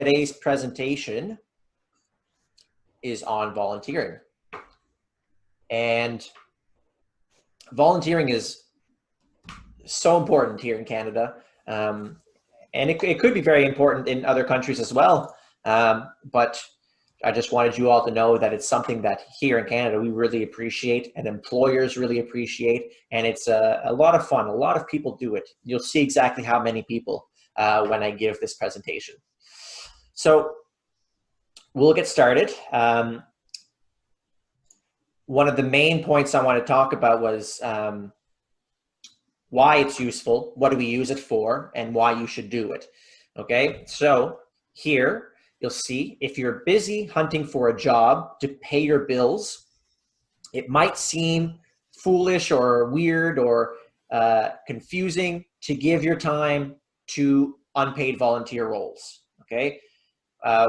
Today's presentation is on volunteering. And volunteering is so important here in Canada. And it could be very important in other countries as well. But I just wanted you all to know that it's something that here in Canada we really appreciate and employers really appreciate. And it's a lot of fun. A lot of people do it. You'll see exactly how many people when I give this presentation. So we'll get started. One of the main points I want to talk about was why it's useful, what do we use it for, and why you should do it. Okay, so here you'll see if you're busy hunting for a job to pay your bills, it might seem foolish or weird or confusing to give your time to unpaid volunteer roles. Okay,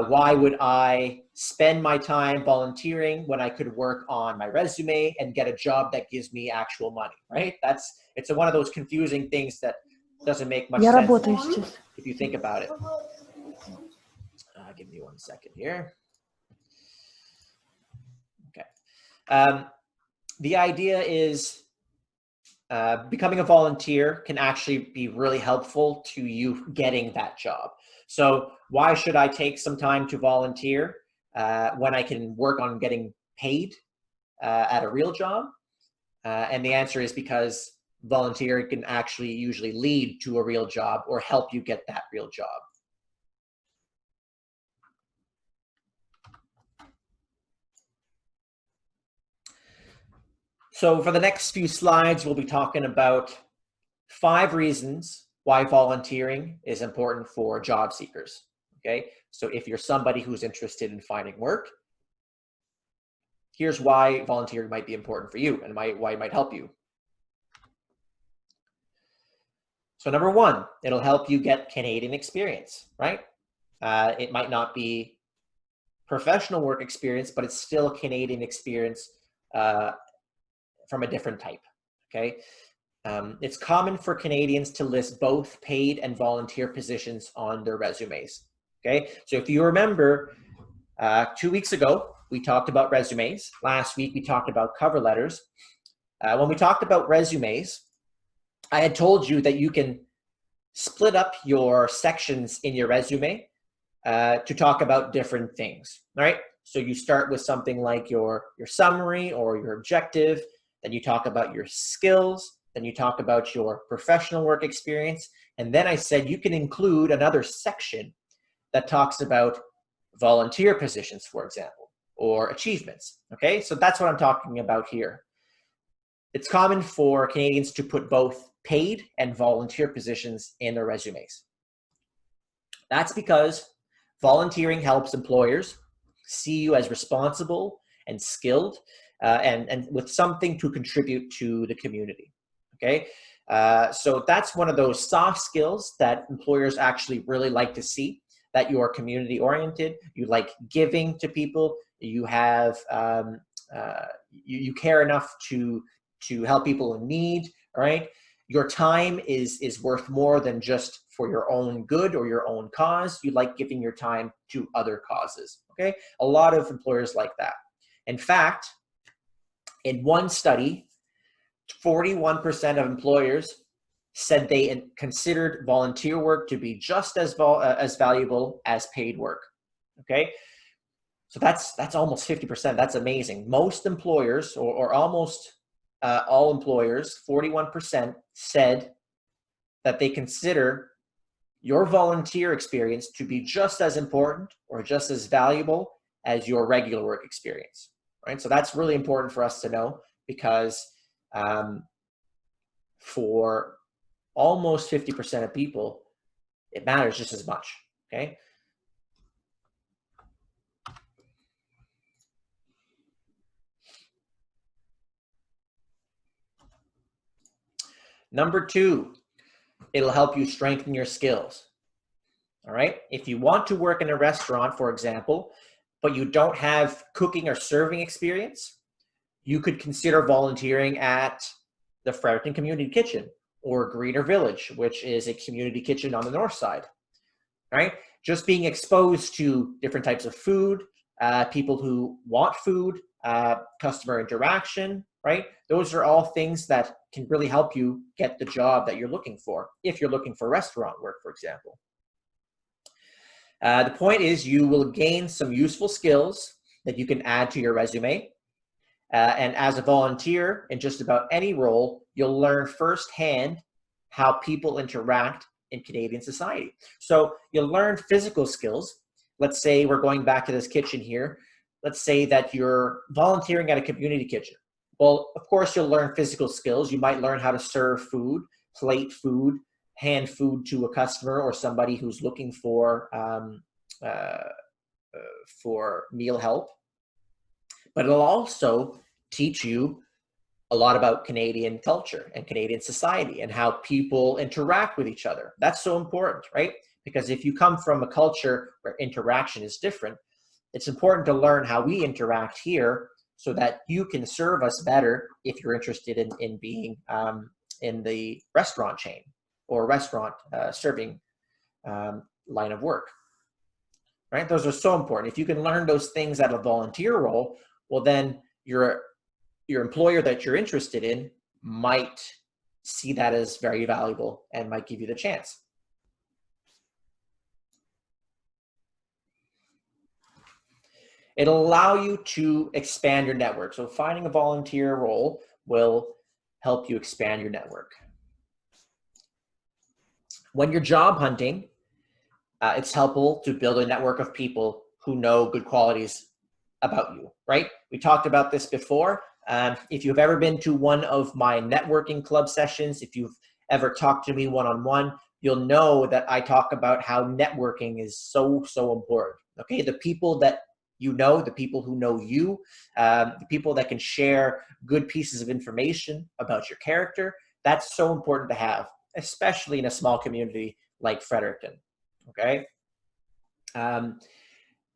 why would I spend my time volunteering when I could work on my resume and get a job that gives me actual money, right? It's one of those confusing things that doesn't make much sense if you think about it. Give me 1 second here. Okay. The idea is becoming a volunteer can actually be really helpful to you getting that job. So why should I take some time to volunteer when I can work on getting paid at a real job? And the answer is because volunteering can actually usually lead to a real job or help you get that real job. So for the next few slides, we'll be talking about 5 reasons why volunteering is important for job seekers. Okay, so if you're somebody who's interested in finding work, here's why volunteering might be important for you and why it might help you. So number 1, it'll help you get Canadian experience, right? It might not be professional work experience, but it's still Canadian experience from a different type, okay? It's common for Canadians to list both paid and volunteer positions on their resumes, okay? So if you remember, 2 weeks ago, we talked about resumes. Last week, we talked about cover letters. When we talked about resumes, I had told you that you can split up your sections in your resume to talk about different things, right? So you start with something like your summary or your objective, then you talk about your skills, then you talk about your professional work experience, and then I said you can include another section that talks about volunteer positions, for example, or achievements, okay? So that's what I'm talking about here. It's common for Canadians to put both paid and volunteer positions in their resumes. That's because volunteering helps employers see you as responsible and skilled and with something to contribute to the community, okay? So that's one of those soft skills that employers actually really like to see, that you are community oriented, you like giving to people, you have, you care enough to help people in need, all right? Your time is worth more than just for your own good or your own cause. You like giving your time to other causes, okay? A lot of employers like that. In fact, in one study, 41% of employers said they considered volunteer work to be just as valuable as paid work, okay? So that's almost 50%. That's amazing. Most employers, or almost all employers, 41% said that they consider your volunteer experience to be just as important or just as valuable as your regular work experience, right? So that's really important for us to know, because for almost 50% of people, it matters just as much, okay? Number 2, it'll help you strengthen your skills, all right? If you want to work in a restaurant, for example, but you don't have cooking or serving experience, you could consider volunteering at the Fredericton Community Kitchen or Greener Village, which is a community kitchen on the north side, right? Just being exposed to different types of food, people who want food, customer interaction, right? Those are all things that can really help you get the job that you're looking for, if you're looking for restaurant work, for example. The point is you will gain some useful skills that you can add to your resume. And as a volunteer in just about any role, you'll learn firsthand how people interact in Canadian society. So you'll learn physical skills. Let's say we're going back to this kitchen here. Let's say that you're volunteering at a community kitchen. Well, of course, you'll learn physical skills. You might learn how to serve food, plate food, hand food to a customer or somebody who's looking for meal help. But it'll also teach you a lot about Canadian culture and Canadian society and how people interact with each other. That's so important, right? Because if you come from a culture where interaction is different, it's important to learn how we interact here so that you can serve us better if you're interested in being in the restaurant chain or restaurant serving line of work, right? Those are so important. If you can learn those things at a volunteer role, well, then your employer that you're interested in might see that as very valuable and might give you the chance. It'll allow you to expand your network. So finding a volunteer role will help you expand your network. When you're job hunting, it's helpful to build a network of people who know good qualities about you, right? We talked about this before. If you've ever been to one of my networking club sessions, if you've ever talked to me one-on-one, you'll know that I talk about how networking is so important, okay? The people that you know, the people who know you, the people that can share good pieces of information about your character, that's so important to have, especially in a small community like Fredericton, okay?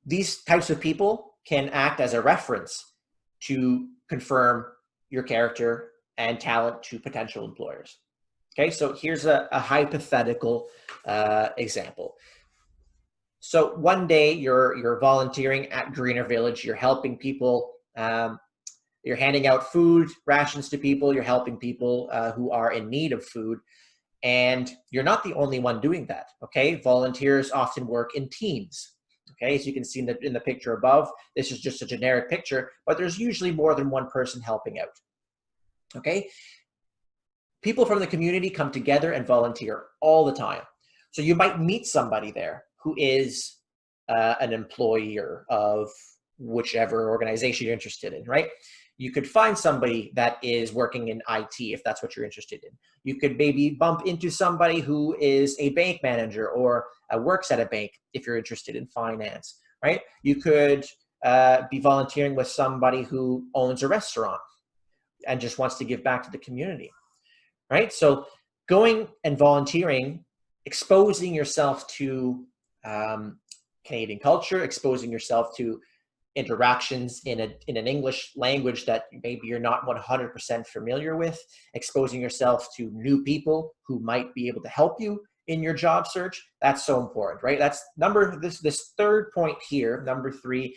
These types of people can act as a reference to confirm your character and talent to potential employers. Okay, so here's a hypothetical example. So one day you're volunteering at Greener Village, you're helping people, you're handing out food rations to people, you're helping people who are in need of food, and you're not the only one doing that, okay? Volunteers often work in teams. Okay, as you can see in the picture above, this is just a generic picture, but there's usually more than one person helping out. Okay, people from the community come together and volunteer all the time. So you might meet somebody there who is an employer of whichever organization you're interested in, right? You could find somebody that is working in IT if that's what you're interested in. You could maybe bump into somebody who is a bank manager or works at a bank if you're interested in finance, right? You could be volunteering with somebody who owns a restaurant and just wants to give back to the community, right? So going and volunteering, exposing yourself to Canadian culture, exposing yourself to interactions in an English language that maybe you're not 100% familiar with, exposing yourself to new people who might be able to help you in your job search. That's so important, right? That's this third point here, number 3,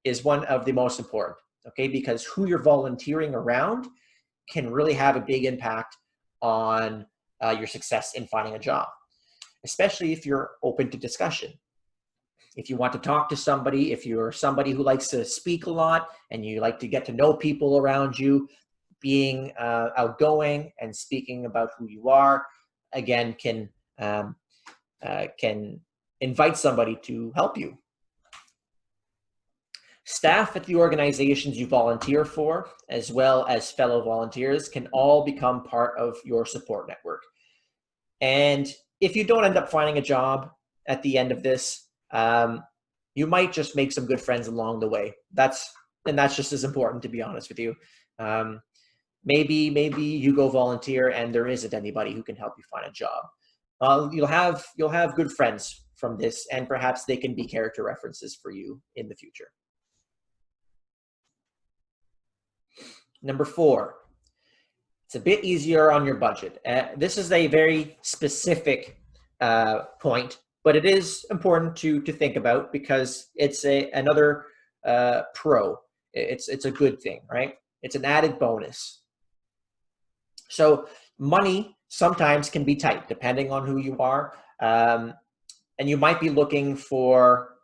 is one of the most important, okay? Because who you're volunteering around can really have a big impact on your success in finding a job, especially if you're open to discussion. If you want to talk to somebody, if you're somebody who likes to speak a lot and you like to get to know people around you, being outgoing and speaking about who you are, again, can invite somebody to help you. Staff at the organizations you volunteer for, as well as fellow volunteers, can all become part of your support network. And if you don't end up finding a job at the end of this, you might just make some good friends along the way. That's just as important, to be honest with you. Maybe you go volunteer and there isn't anybody who can help you find a job. You'll have good friends from this, and perhaps they can be character references for you in the future. Number 4, it's a bit easier on your budget. This is a very specific point but it is important to think about because it's another pro. It's a good thing, right? It's an added bonus. So money sometimes can be tight depending on who you are. And you might be looking for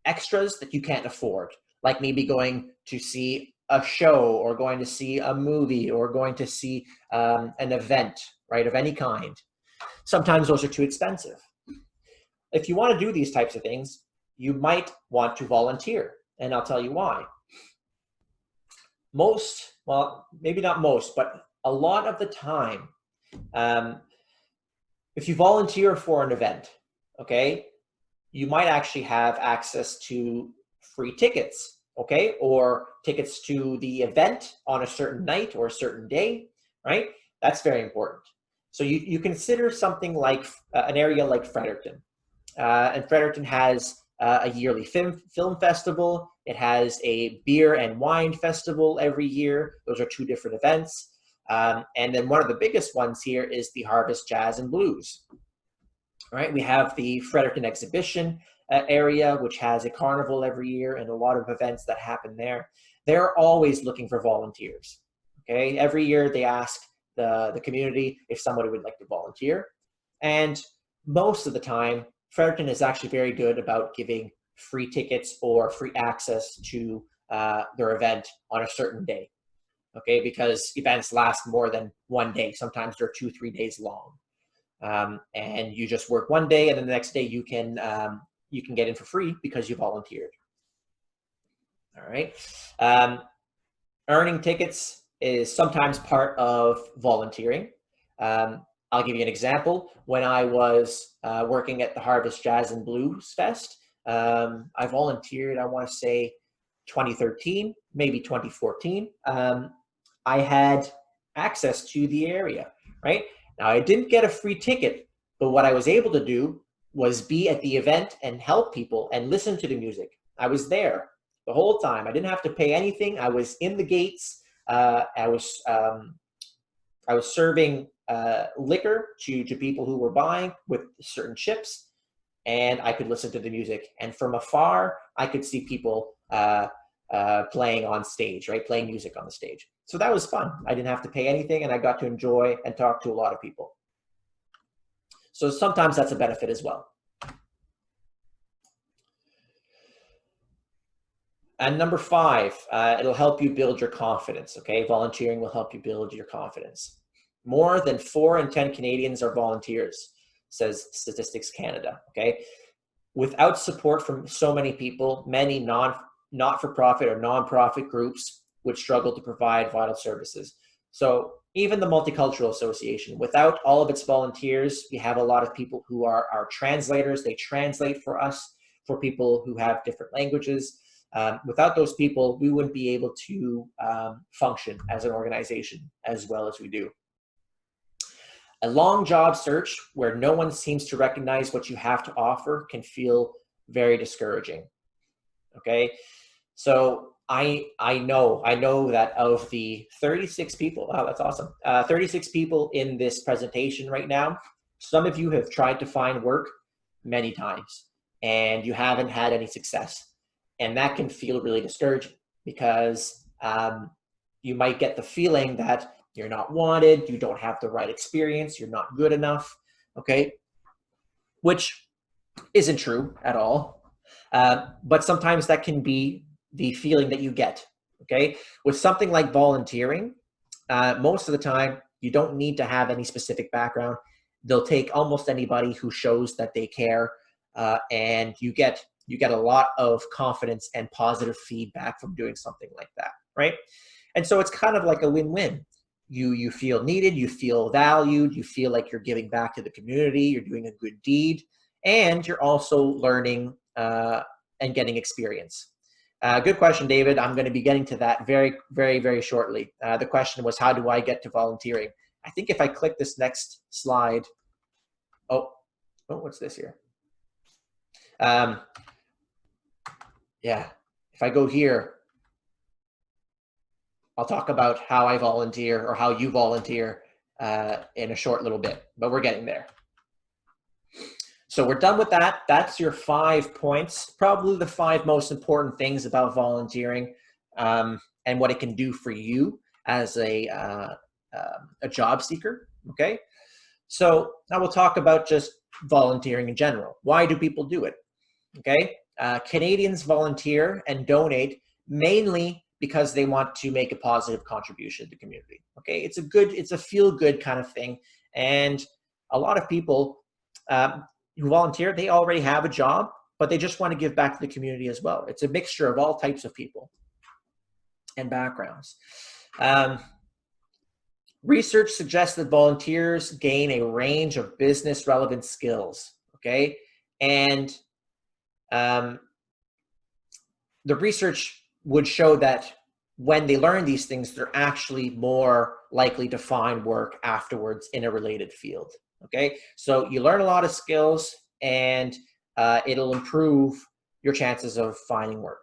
extras that you can't afford, like maybe going to see a show or going to see a movie or going to see an event, right, of any kind. Sometimes those are too expensive. If you want to do these types of things, you might want to volunteer, and I'll tell you why. Most, well, maybe not most, but a lot of the time, if you volunteer for an event, okay, you might actually have access to free tickets, okay, or tickets to the event on a certain night or a certain day, right? That's very important. So you consider something like an area like Fredericton. And Fredericton has a yearly film festival. It has a beer and wine festival every year. Those are two different events. And then one of the biggest ones here is the Harvest Jazz and Blues. All right, we have the Fredericton exhibition area, which has a carnival every year and a lot of events that happen there. They're always looking for volunteers. Okay, every year they ask the community if somebody would like to volunteer. And most of the time, Fredericton is actually very good about giving free tickets or free access to their event on a certain day. Okay, because events last more than one day. Sometimes they're 2-3 days long. And you just work one day, and then the next day you can get in for free because you volunteered. All right. Earning tickets is sometimes part of volunteering. I'll give you an example. When I was working at the Harvest Jazz and Blues Fest, I volunteered, I want to say 2013, maybe 2014. I had access to the area, right? Now, I didn't get a free ticket, but what I was able to do was be at the event and help people and listen to the music. I was there the whole time. I didn't have to pay anything. I was in the gates. I was serving liquor to people who were buying with certain chips, and I could listen to the music. And from afar, I could see people playing on stage, right? Playing music on the stage. So that was fun. I didn't have to pay anything, and I got to enjoy and talk to a lot of people. So sometimes that's a benefit as well. And number 5, it'll help you build your confidence, okay? Volunteering will help you build your confidence. More than 4 in 10 Canadians are volunteers, says Statistics Canada, okay? Without support from so many people, many not-for-profit or non-profit groups would struggle to provide vital services. So even the Multicultural Association, without all of its volunteers, we have a lot of people who are our translators. They translate for us, for people who have different languages. Without those people, we wouldn't be able to function as an organization as well as we do. A long job search where no one seems to recognize what you have to offer can feel very discouraging. Okay, so I know that of the 36 people, wow, that's awesome. 36 people in this presentation right now, some of you have tried to find work many times and you haven't had any success. And that can feel really discouraging because you might get the feeling that you're not wanted, you don't have the right experience, you're not good enough, okay? Which isn't true at all. But sometimes that can be the feeling that you get, okay? With something like volunteering, most of the time, you don't need to have any specific background. They'll take almost anybody who shows that they care, and you get a lot of confidence and positive feedback from doing something like that, right? And so it's kind of like a win-win. You feel needed, you feel valued, you feel like you're giving back to the community, you're doing a good deed, and you're also learning and getting experience. Good question, David. I'm going to be getting to that very, very, very shortly. The question was, how do I get to volunteering? I think if I click this next slide, what's this here? Yeah, if I go here, I'll talk about how I volunteer or how you volunteer in a short little bit, but we're getting there. So we're done with that. That's your 5 points, probably the 5 most important things about volunteering, and what it can do for you as a job seeker, okay? So now we'll talk about just volunteering in general. Why do people do it, okay? Canadians volunteer and donate mainly because they want to make a positive contribution to the community, okay? It's a feel-good kind of thing, and a lot of people who volunteer, they already have a job, but they just want to give back to the community as well. It's a mixture of all types of people and backgrounds. Research suggests that volunteers gain a range of business relevant skills, okay? And the research would show that when they learn these things, they're actually more likely to find work afterwards in a related field, okay? So you learn a lot of skills, and it'll improve your chances of finding work.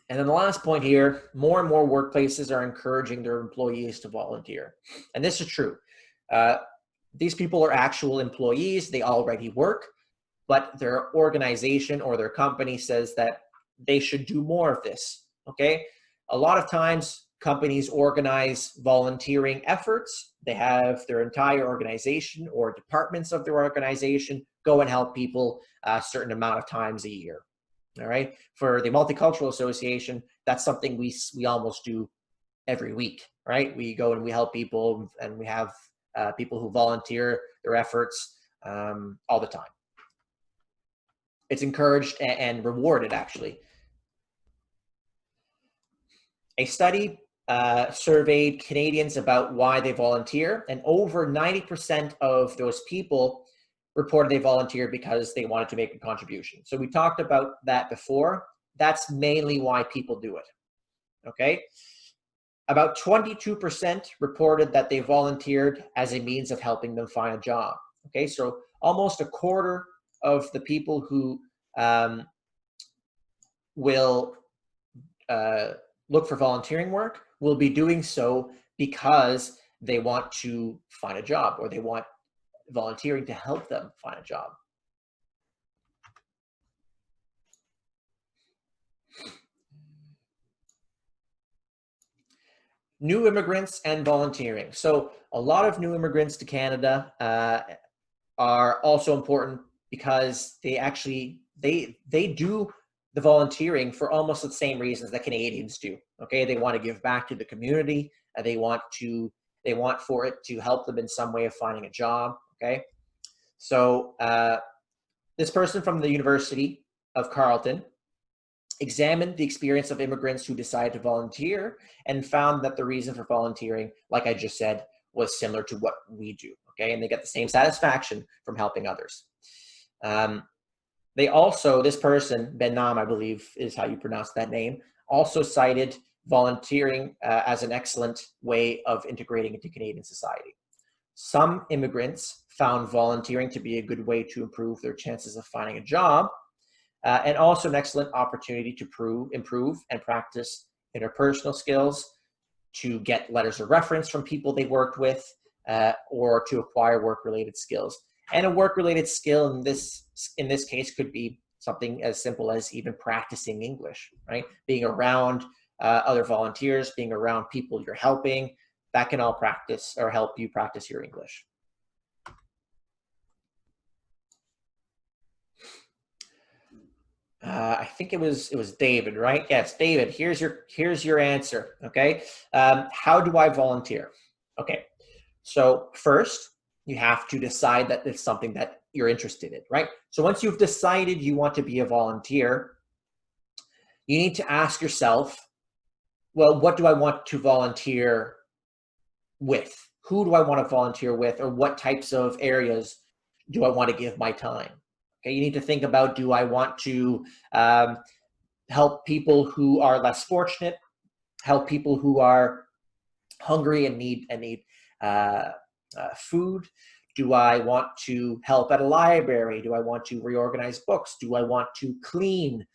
And then the last point here, more and more workplaces are encouraging their employees to volunteer. And this is true. These people are actual employees, they already work, but their organization or their company says that they should do more of this, okay? A lot of times companies organize volunteering efforts. They have their entire organization or departments of their organization go and help people a certain amount of times a year. All right. For the Multicultural Association, that's something we almost do every week, right? We go and we help people, and we have people who volunteer their efforts all the time. It's encouraged and rewarded, actually. A study surveyed Canadians about why they volunteer, and over 90% of those people reported they volunteered because they wanted to make a contribution. So we talked about that before. That's mainly why people do it, okay? About 22% reported that they volunteered as a means of helping them find a job, okay? So almost a quarter of the people who will look for volunteering work will be doing so because they want to find a job, or they want volunteering to help them find a job. New immigrants and volunteering. So a lot of new immigrants to Canada are also important because they actually, they do the volunteering for almost the same reasons that Canadians do, okay? They want to give back to the community, they want for it to help them in some way of finding a job, okay? So this person from the University of Carleton examined the experience of immigrants who decided to volunteer and found that the reason for volunteering, like I just said, was similar to what we do, okay? And they get the same satisfaction from helping others. They also, this person, Ben Nam, I believe is how you pronounce that name, also cited volunteering as an excellent way of integrating into Canadian society. Some immigrants found volunteering to be a good way to improve their chances of finding a job, and also an excellent opportunity to improve and practice interpersonal skills, to get letters of reference from people they worked with, or to acquire work-related skills. And a work-related skill in this case could be something as simple as even practicing English, right? Being around other volunteers, being around people you're helping, that can all practice or help you practice your English. I think it was David, right? Yes, David, here's your answer, okay? How do I volunteer? Okay, so first, you have to decide that it's something that you're interested in, right? So once you've decided you want to be a volunteer, you need to ask yourself, well, what do I want to volunteer with? Who do I want to volunteer with, or what types of areas do I want to give my time? Okay, you need to think about, do I want to help people who are less fortunate, help people who are hungry and need food? Do I want to help at a library? Do I want to reorganize books? Do I want to clean?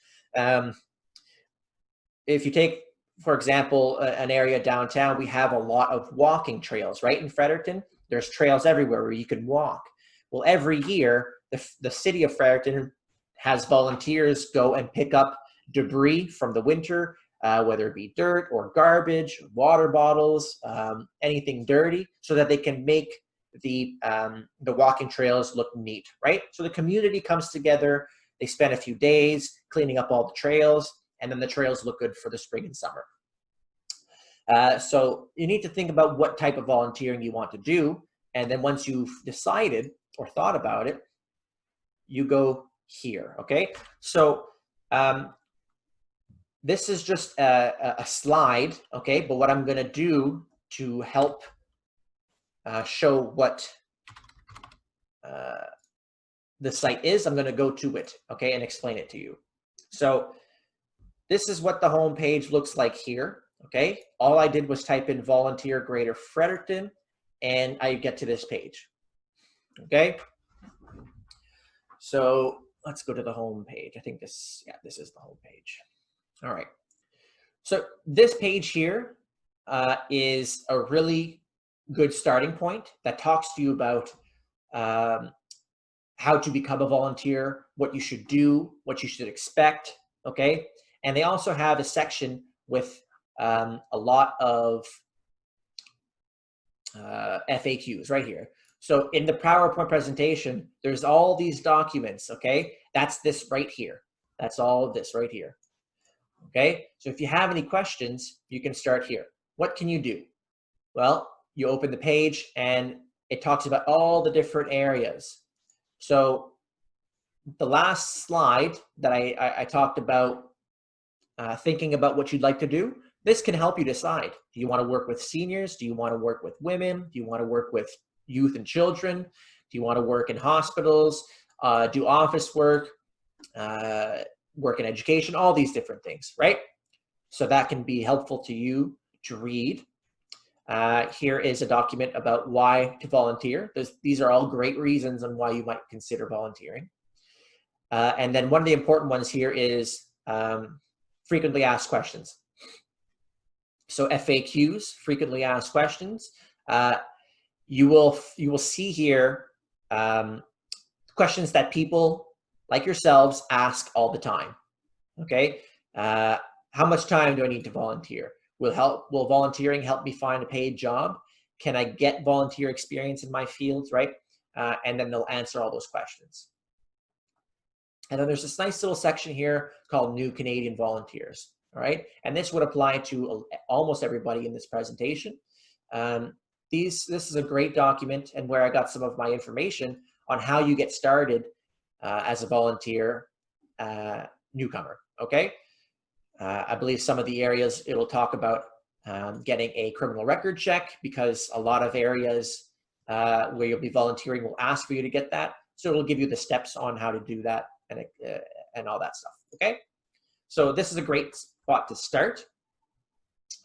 If you take, for example, an area downtown, we have a lot of walking trails, right? In Fredericton, there's trails everywhere where you can walk. Well, every year, the city of Fredericton has volunteers go and pick up debris from the winter, whether it be dirt or garbage, water bottles, anything dirty, so that they can make the walking trails look neat, right? So the community comes together, they spend a few days cleaning up all the trails, and then the trails look good for the spring and summer. So you need to think about what type of volunteering you want to do, and then once you've decided or thought about it, you go here, okay? So this is just a slide, okay? But what I'm gonna do to help show what the site is, I'm gonna go to it, okay, and explain it to you. So this is what the home page looks like here, okay? All I did was type in volunteer Greater Fredericton, and I get to this page, okay? So let's go to the home page. I think this is the home page. All right. So this page here is a really good starting point that talks to you about how to become a volunteer, what you should do, what you should expect, okay? And they also have a section with a lot of FAQs right here. So in the PowerPoint presentation, there's all these documents, okay? That's this right here. That's all of this right here, okay? So if you have any questions, you can start here. What can you do? Well, you open the page and it talks about all the different areas. So the last slide that I talked about thinking about what you'd like to do, this can help you decide. Do you want to work with seniors? Do you want to work with women? Do you want to work with youth and children? Do you want to work in hospitals, do office work, work in education, all these different things, right? So that can be helpful to you to read. Here is a document about why to volunteer. These are all great reasons on why you might consider volunteering. And then one of the important ones here is frequently asked questions. So FAQs, frequently asked questions. You will see here questions that people like yourselves ask all the time. Okay, how much time do I need to volunteer? Will volunteering help me find a paid job? Can I get volunteer experience in my field, right? And then they'll answer all those questions. And then there's this nice little section here called New Canadian Volunteers, all right? And this would apply to almost everybody in this presentation. This is a great document and where I got some of my information on how you get started as a volunteer newcomer, okay? I believe some of the areas it'll talk about getting a criminal record check, because a lot of areas where you'll be volunteering will ask for you to get that. So it'll give you the steps on how to do that and all that stuff, okay? So this is a great spot to start.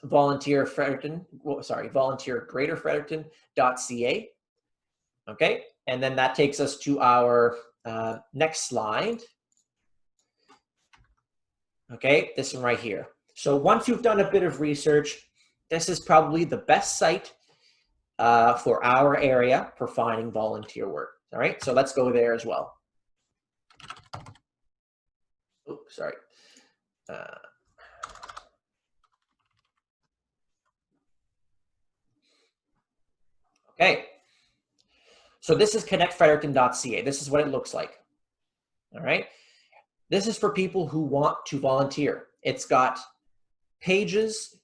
Volunteer greaterfredericton.ca, okay? And then that takes us to our next slide. Okay, this one right here. So once you've done a bit of research, this is probably the best site for our area for finding volunteer work. All right, so let's go there as well. Oops, sorry. Okay, so this is ConnectFirecom.ca. This is what it looks like. All right, this is for people who want to volunteer. It's got pages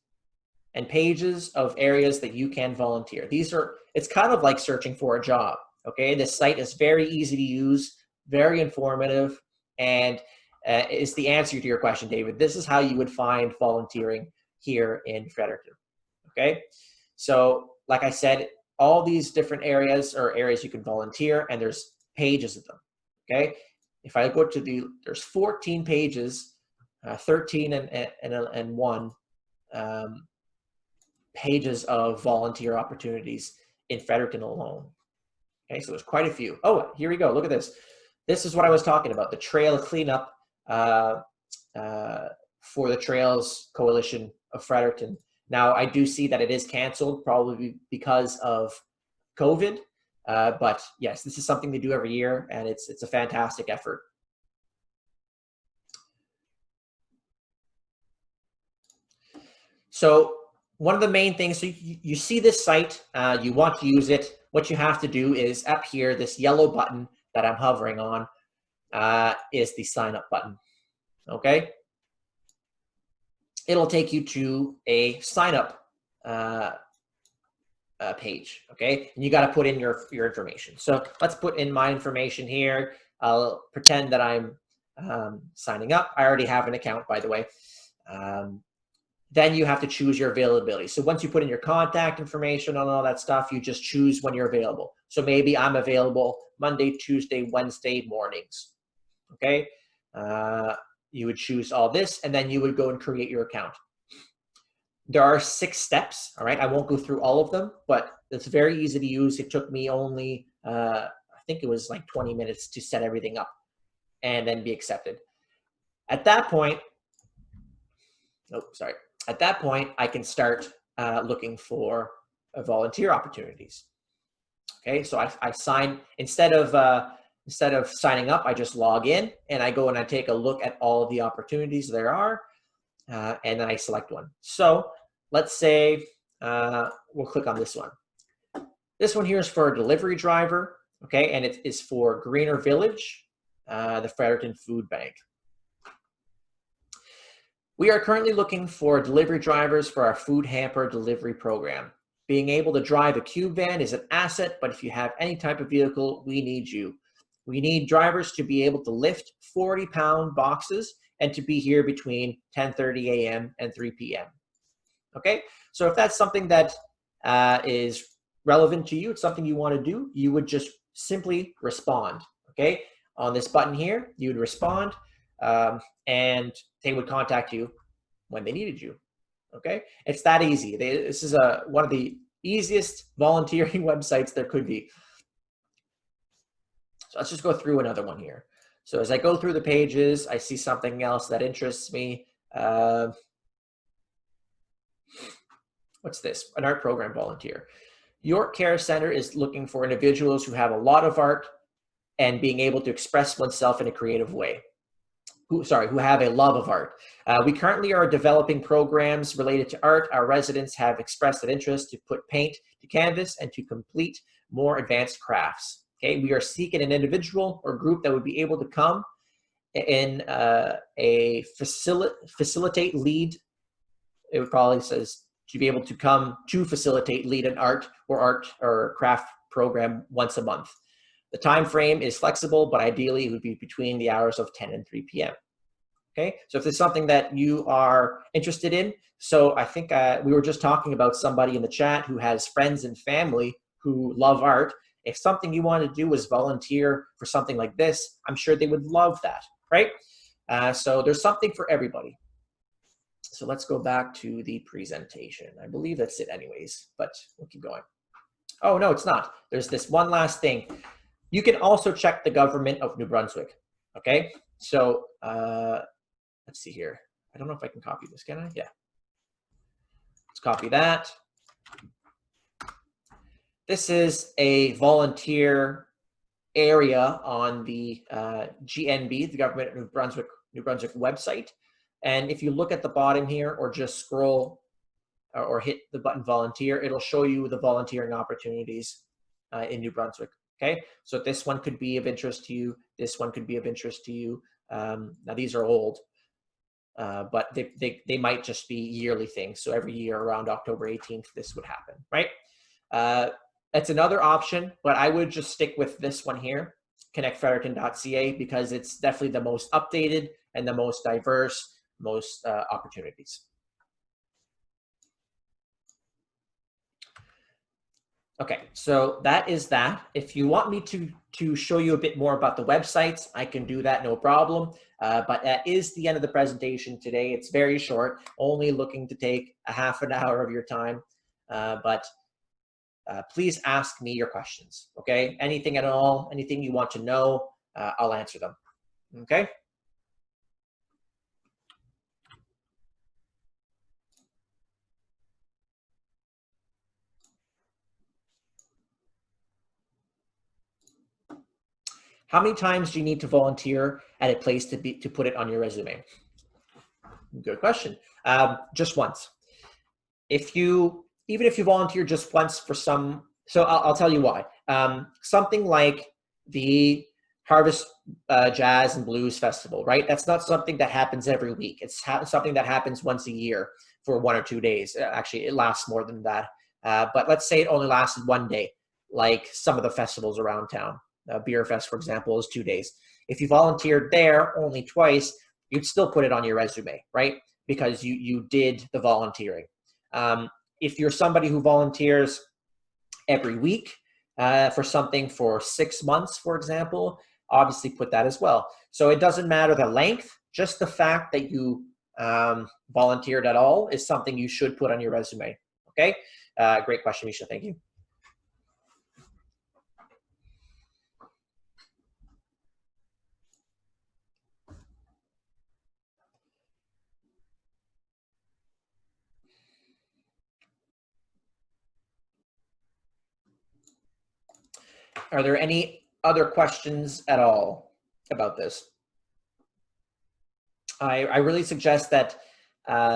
and pages of areas that you can volunteer. It's kind of like searching for a job, okay? This site is very easy to use, very informative, and is the answer to your question, David. This is how you would find volunteering here in Fredericton, okay? So, like I said, all these different areas are areas you can volunteer, and there's pages of them, okay? If I go to there's 14 pages, 13 and 1 pages of volunteer opportunities in Fredericton alone. Okay, so there's quite a few. Oh, here we go. Look at this. This is what I was talking about, the trail cleanup for the Trails Coalition of Fredericton. Now, I do see that it is canceled, probably because of COVID, But yes, this is something they do every year, and it's a fantastic effort. So one of the main things, so you see this site, you want to use it. What you have to do is up here, this yellow button that I'm hovering on is the sign up button, okay? It'll take you to a sign up page, okay? And you got to put in your information. So let's put in my information here. I'll pretend that I'm signing up. I already have an account, by the way. Then you have to choose your availability. So once you put in your contact information and all that stuff, you just choose when you're available. So maybe I'm available Monday, Tuesday, Wednesday mornings, okay? You would choose all this, and then you would go and create your account. There are 6 steps, all right? I won't go through all of them, but it's very easy to use. It took me only, I think it was like 20 minutes to set everything up and then be accepted. At that point, At that point, I can start looking for volunteer opportunities. Okay, so I sign, instead of signing up, I just log in and I go and I take a look at all of the opportunities there are, and then I select one. So let's say we'll click on this one. This one here is for a delivery driver, okay, and it is for Greener Village, the Fredericton Food Bank. We are currently looking for delivery drivers for our food hamper delivery program. Being able to drive a cube van is an asset, but if you have any type of vehicle, we need you. We need drivers to be able to lift 40-pound boxes and to be here between 10:30 a.m. and 3 p.m. Okay, so if that's something that is relevant to you, it's something you want to do, you would just simply respond. Okay, on this button here, you would respond, and they would contact you when they needed you. Okay, it's that easy. This is one of the easiest volunteering websites there could be. So let's just go through another one here. So as I go through the pages, I see something else that interests me. What's this? An art program volunteer. York Care Center is looking for individuals who have a lot of art and being able to express oneself in a creative way. Who have a love of art. We currently are developing programs related to art. Our residents have expressed an interest to put paint to canvas and to complete more advanced crafts. Okay, we are seeking an individual or group that would be able to come in a facilitate lead. It probably says to be able to come to facilitate lead an art or craft program once a month. The time frame is flexible, but ideally it would be between the hours of 10 and 3 p.m. Okay, so if there's something that you are interested in, so I think we were just talking about somebody in the chat who has friends and family who love art. If something you want to do is volunteer for something like this, I'm sure they would love that, right? So there's something for everybody. So let's go back to the presentation. I believe that's it anyways, but we'll keep going. Oh, no, it's not. There's this one last thing. You can also check the government of New Brunswick, okay? So let's see here. I don't know if I can copy this, can I? Yeah. Let's copy that. This is a volunteer area on the GNB, the Government of New Brunswick website. And if you look at the bottom here or just scroll or hit the button volunteer, it'll show you the volunteering opportunities in New Brunswick. Okay, so this one could be of interest to you. This one could be of interest to you. Now these are old, but they might just be yearly things. So every year around October 18th, this would happen, right? That's another option, but I would just stick with this one here, ConnectFirecom.ca, because it's definitely the most updated and the most diverse, most opportunities. Okay, so that is that. If you want me to show you a bit more about the websites, I can do that, no problem. But that is the end of the presentation today. It's very short, only looking to take a half an hour of your time. But please ask me your questions, okay? Anything at all, anything you want to know, I'll answer them, okay? How many times do you need to volunteer at a place to put it on your resume? Good question. Just once. Even if you volunteer just once for some, so I'll tell you why. Something like the Harvest Jazz and Blues Festival, right? That's not something that happens every week. It's something that happens once a year for 1 or 2 days. Actually, it lasts more than that. But let's say it only lasted 1 day, like some of the festivals around town. Beer Fest, for example, is 2 days. If you volunteered there only twice, you'd still put it on your resume, right? Because you did the volunteering. If you're somebody who volunteers every week for something for 6 months, for example, obviously put that as well. So it doesn't matter the length, just the fact that you volunteered at all is something you should put on your resume. Okay, great question, Misha. Thank you. Are there any other questions at all about this? I really suggest that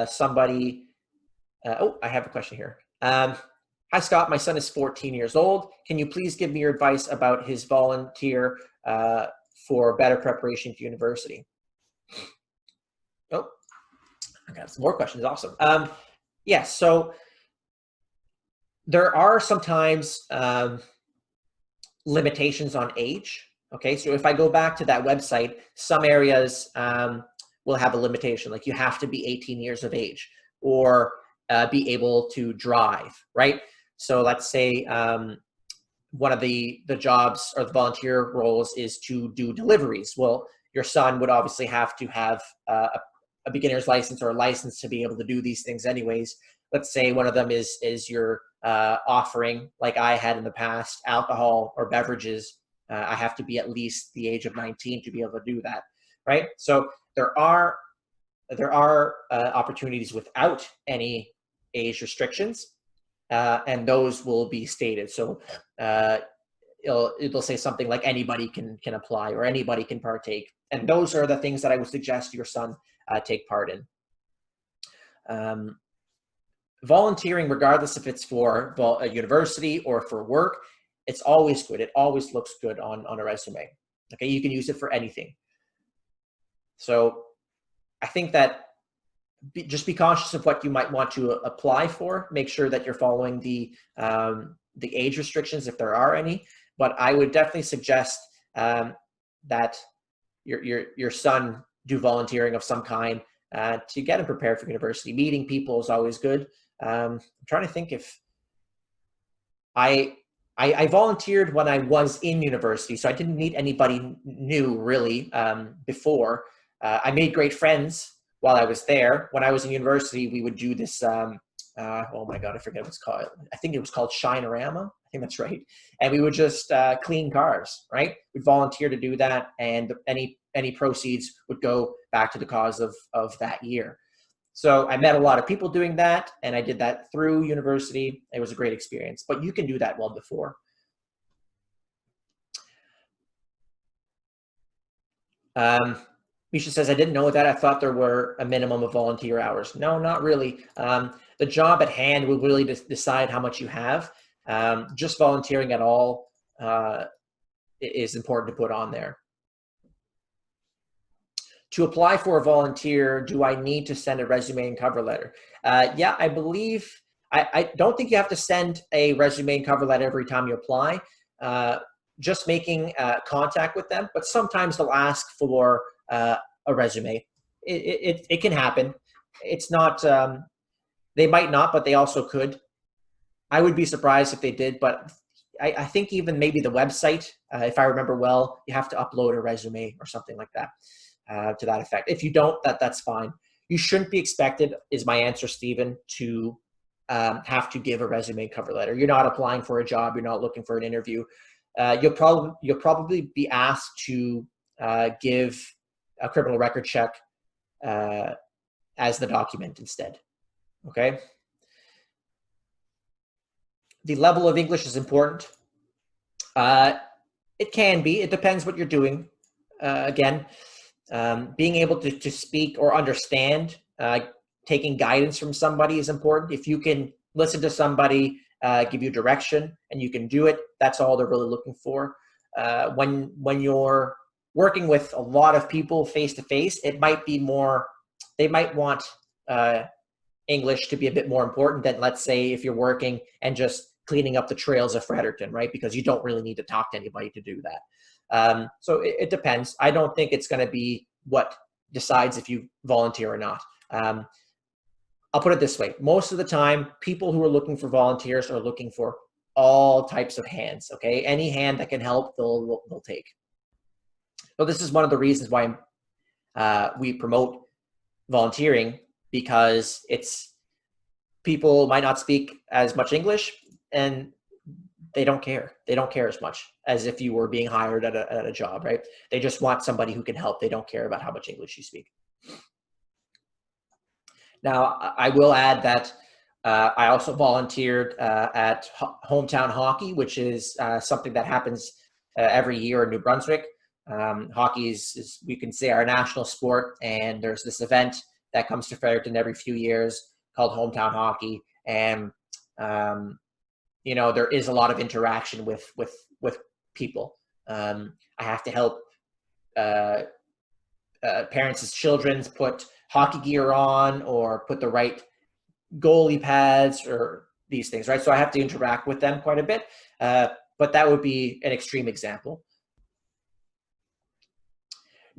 somebody, oh, I have a question here. Hi, Scott. My son is 14 years old. Can you please give me your advice about his volunteer for better preparation for university? Oh, I got some more questions. Awesome. Yes, so there are sometimes limitations on age. Okay, so if I go back to that website, some areas will have a limitation, like you have to be 18 years of age or be able to drive, right? So let's say one of the jobs or the volunteer roles is to do deliveries. Well, your son would obviously have to have a beginner's license or a license to be able to do these things anyways. Let's say one of them is you're offering, like I had in the past, alcohol or beverages. I have to be at least the age of 19 to be able to do that, right? So there are opportunities without any age restrictions, and those will be stated. So it'll say something like anybody can apply or anybody can partake, and those are the things that I would suggest your son take part in. Volunteering, regardless if it's for a university or for work, it's always good. It always looks good on a resume. Okay, you can use it for anything. So I think that just be cautious of what you might want to apply for. Make sure that you're following the age restrictions if there are any. But I would definitely suggest that your son do volunteering of some kind to get him prepared for university. Meeting people is always good. I'm trying to think if I volunteered when I was in university, so I didn't meet anybody new really before. I made great friends while I was there. When I was in university, we would do this, oh my God, I forget what it's called. I think it was called Shinorama. I think that's right. And we would just clean cars, right? We'd volunteer to do that, and any proceeds would go back to the cause of that year. So I met a lot of people doing that, and I did that through university. It was a great experience, but you can do that well before. Misha says, I didn't know that. I thought there were a minimum of volunteer hours. No, not really. The job at hand will really decide how much you have. Just volunteering at all is important to put on there. To apply for a volunteer, do I need to send a resume and cover letter? Yeah, I believe, I don't think you have to send a resume and cover letter every time you apply. Just making contact with them, but sometimes they'll ask for a resume. It can happen. It's not, they might not, but they also could. I would be surprised if they did, but I think even maybe the website, if I remember well, you have to upload a resume or something like that. To that effect. If you don't, that's fine. You shouldn't be expected, is my answer, Stephen, to have to give a resume and cover letter. You're not applying for a job. You're not looking for an interview. You'll probably be asked to give a criminal record check as the document instead. Okay. The level of English is important. It can be. It depends what you're doing. Again, being able to speak or understand, taking guidance from somebody is important. If you can listen to somebody, give you direction, and you can do it, that's all they're really looking for. When you're working with a lot of people face to face, it might be more. They might want English to be a bit more important than, let's say, if you're working and just cleaning up the trails of Fredericton, right? Because you don't really need to talk to anybody to do that. So it depends. I don't think it's going to be what decides if you volunteer or not. I'll put it this way. Most of the time, people who are looking for volunteers are looking for all types of hands, okay? Any hand that can help, they'll take. So this is one of the reasons why we promote volunteering, because people might not speak as much English, and they don't care. They don't care as much as if you were being hired at a job, right? They just want somebody who can help. They don't care about how much English you speak. Now, I will add that I also volunteered at Hometown Hockey, which is something that happens every year in New Brunswick. Hockey is, we can say, our national sport, and there's this event that comes to Fredericton every few years called Hometown Hockey, and you know, there is a lot of interaction with people. I have to help parents' children put hockey gear on, or put the right goalie pads, or these things, right? So I have to interact with them quite a bit, but that would be an extreme example.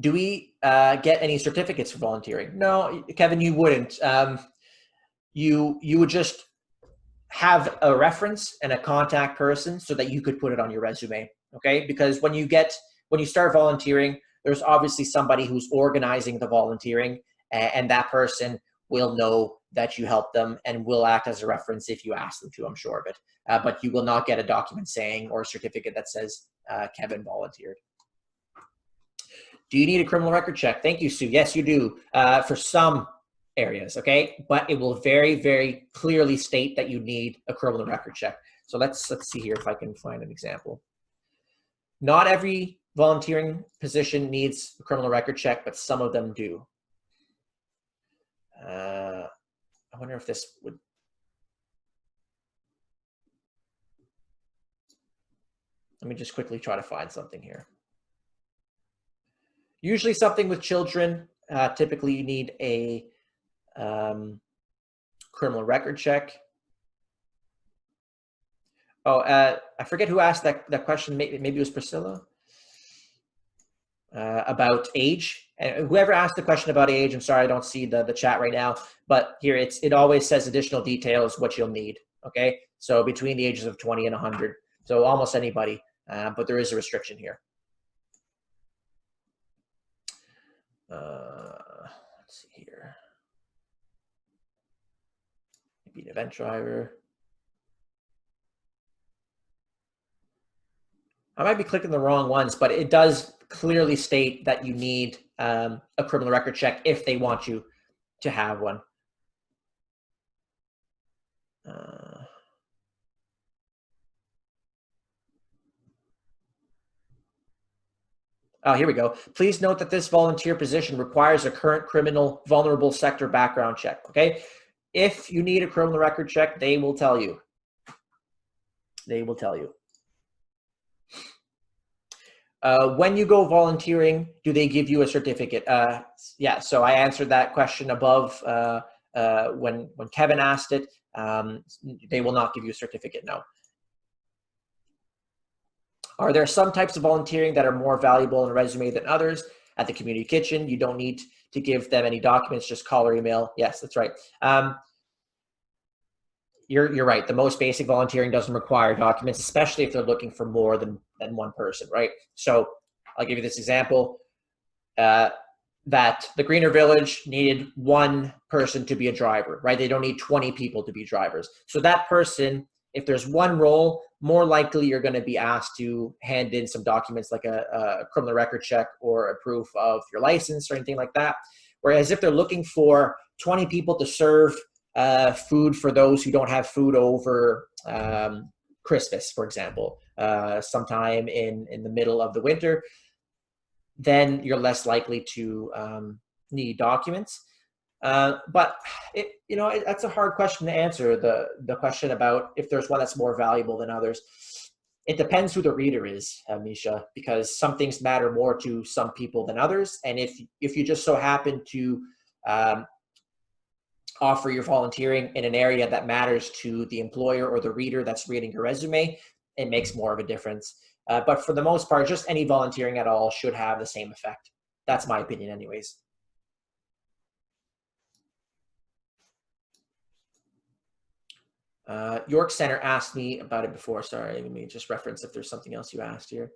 Do we get any certificates for volunteering? No, Kevin, you wouldn't. You would just have a reference and a contact person so that you could put it on your resume, okay? Because when you start volunteering, there's obviously somebody who's organizing the volunteering, and that person will know that you helped them and will act as a reference if you ask them to, I'm sure of it. But you will not get a document saying, or a certificate that says Kevin volunteered. Do you need a criminal record check? Thank you, Sue. Yes, you do, for some areas, okay? But it will very, very clearly state that you need a criminal record check. So let's see here if I can find an example. Not every volunteering position needs a criminal record check, but some of them do. I wonder if this would... Let me just quickly try to find something here. Usually something with children, typically you need a criminal record check. Oh, I forget who asked that question. Maybe it was Priscilla, about age. And whoever asked the question about age, I'm sorry, I don't see the chat right now, but here it always says additional details, what you'll need, okay? So between the ages of 20 and 100, so almost anybody, but there is a restriction here. Let's see here. Maybe an event driver. I might be clicking the wrong ones, but it does clearly state that you need a criminal record check if they want you to have one. Oh, here we go. Please note that this volunteer position requires a current criminal vulnerable sector background check, okay? If you need a criminal record check, they will tell you. They will tell you. When you go volunteering, do they give you a certificate? Yeah, so I answered that question above when Kevin asked it. They will not give you a certificate, no. Are there some types of volunteering that are more valuable in a resume than others? At the community kitchen, you don't need to give them any documents, just call or email. Yes, that's right. You're right. The most basic volunteering doesn't require documents, especially if they're looking for more than one person, right? So I'll give you this example, that the Greener Village needed one person to be a driver, right? They don't need 20 people to be drivers. So that person, if there's one role, more likely you're going to be asked to hand in some documents like a criminal record check or a proof of your license or anything like that. Whereas if they're looking for 20 people to serve food for those who don't have food over Christmas, for example, sometime in the middle of the winter, then you're less likely to need documents. But that's a hard question to answer. The question about if there's one that's more valuable than others. It depends who the reader is, Misha, because some things matter more to some people than others. And if you just so happen to offer your volunteering in an area that matters to the employer or the reader that's reading your resume, it makes more of a difference. But for the most part, just any volunteering at all should have the same effect. That's my opinion anyways. York Center asked me about it before. Sorry, let me just reference if there's something else you asked here.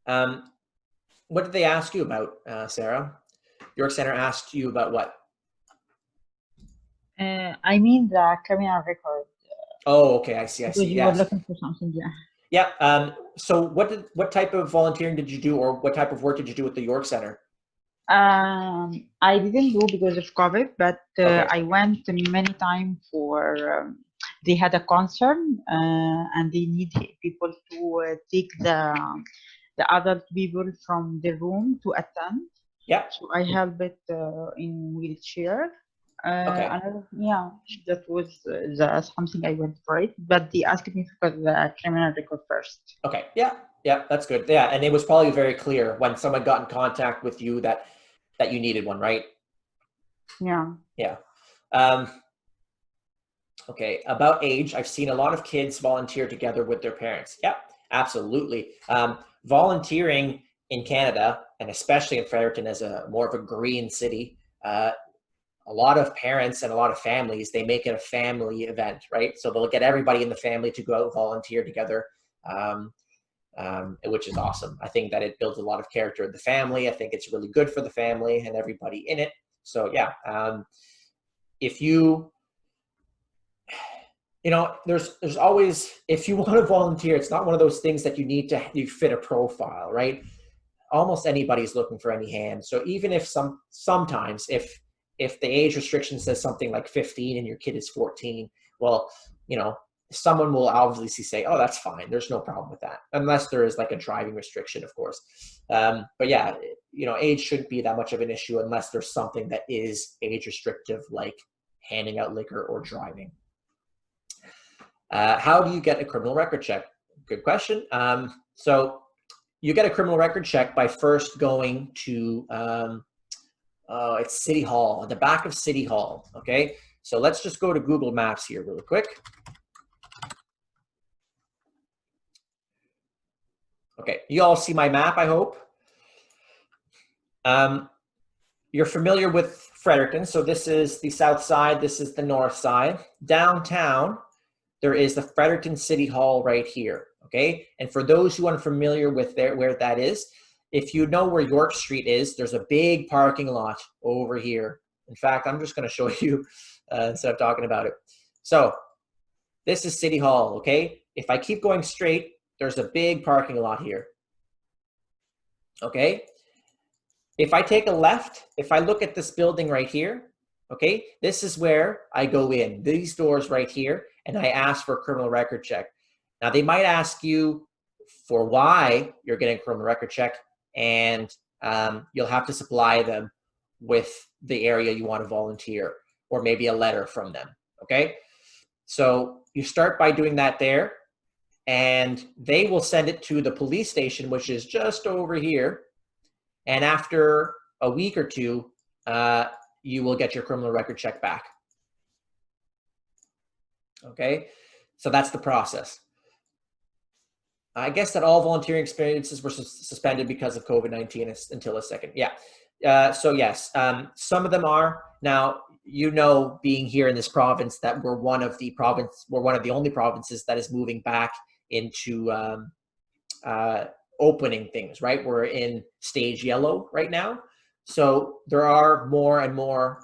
What did they ask you about, Sarah? York Center asked you about what? I mean the criminal record. Oh, okay, I see. Because you were looking for something, yeah. Yeah. So what type of volunteering did you do, or what type of work did you do at the York Center? I didn't do because of COVID, but Okay. I went many times for, they had a concert and they need people to take the adult people from the room to attend. Yeah. So I helped it in wheelchair. Okay. Yeah, that was something I went for it, but they asked me for the criminal record first. Okay. Yeah, that's good. Yeah, and it was probably very clear when someone got in contact with you that you needed one, right? Yeah. Yeah. Okay, about age, I've seen a lot of kids volunteer together with their parents. Yeah, absolutely. Volunteering in Canada, and especially in Fredericton as a more of a green city, a lot of parents and a lot of families, they make it a family event, right? So they'll get everybody in the family to go out volunteer together, which is awesome. I think that it builds a lot of character in the family. I think it's really good for the family and everybody in it. So yeah, if you there's always, if you want to volunteer, it's not one of those things that you fit a profile, right? Almost anybody's looking for any hand. So even if sometimes if the age restriction says something like 15 and your kid is 14, well, someone will obviously say, oh, that's fine. There's no problem with that. Unless there is like a driving restriction, of course. But yeah, age shouldn't be that much of an issue unless there's something that is age restrictive, like handing out liquor or driving. How do you get a criminal record check? Good question. So you get a criminal record check by first going to, it's City Hall, at the back of City Hall, okay? So let's just go to Google Maps here really quick. Okay, you all see my map, I hope. You're familiar with Fredericton, so this is the south side, this is the north side. Downtown, there is the Fredericton City Hall right here, okay? And for those who are unfamiliar with where that is, if you know where York Street is, there's a big parking lot over here. In fact, I'm just gonna show you instead of talking about it. So this is City Hall, okay? If I keep going straight, there's a big parking lot here, okay? If I take a left, if I look at this building right here, okay, this is where I go in, these doors right here, and I ask for a criminal record check. Now, they might ask you for why you're getting a criminal record check, and you'll have to supply them with the area you want to volunteer, or maybe a letter from them, okay? So you start by doing that there, and they will send it to the police station, which is just over here. And after a week or two, you will get your criminal record check back. Okay, so that's the process. I guess that all volunteering experiences were suspended because of COVID-19 until a second. Yeah. So yes, some of them are. Now, being here in this province, that we're one of the only provinces that is moving back into opening things, right? We're in stage yellow right now. So there are more and more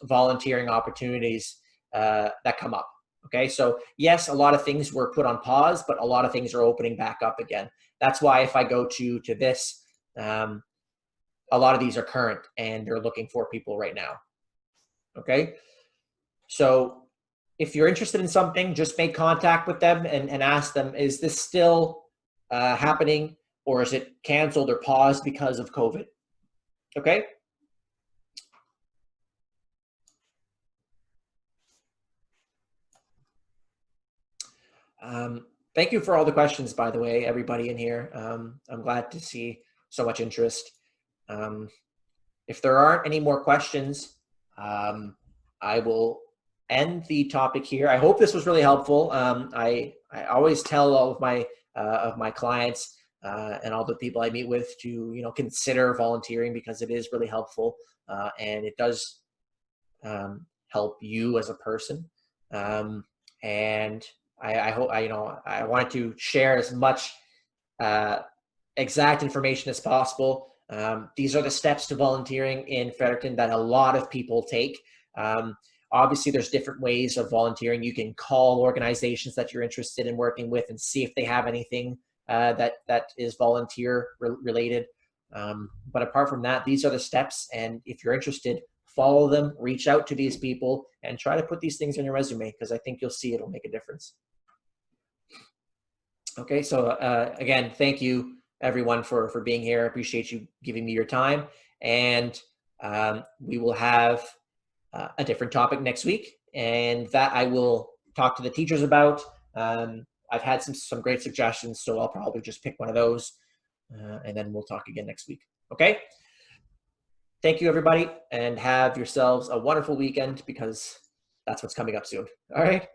volunteering opportunities that come up. Okay, so yes, a lot of things were put on pause, but a lot of things are opening back up again. That's why if I go to this, a lot of these are current and they're looking for people right now. Okay, so if you're interested in something, just make contact with them and ask them, is this still happening, or is it canceled or paused because of COVID? Okay. Thank you for all the questions, by the way, everybody in here. I'm glad to see so much interest. If there aren't any more questions, I will end the topic here. I hope this was really helpful. I always tell all of my clients and all the people I meet with to consider volunteering, because it is really helpful and it does help you as a person. And I hope I wanted to share as much exact information as possible. These are the steps to volunteering in Fredericton that a lot of people take. Obviously, there's different ways of volunteering. You can call organizations that you're interested in working with and see if they have anything that is volunteer related. But apart from that, these are the steps. And if you're interested, follow them, reach out to these people, and try to put these things on your resume, because I think you'll see it'll make a difference. Okay, so again, thank you everyone for being here. I appreciate you giving me your time, and we will have a different topic next week, and that I will talk to the teachers about. I've had some great suggestions, so I'll probably just pick one of those, and then we'll talk again next week. Okay? Thank you, everybody, and have yourselves a wonderful weekend, because that's what's coming up soon. All right?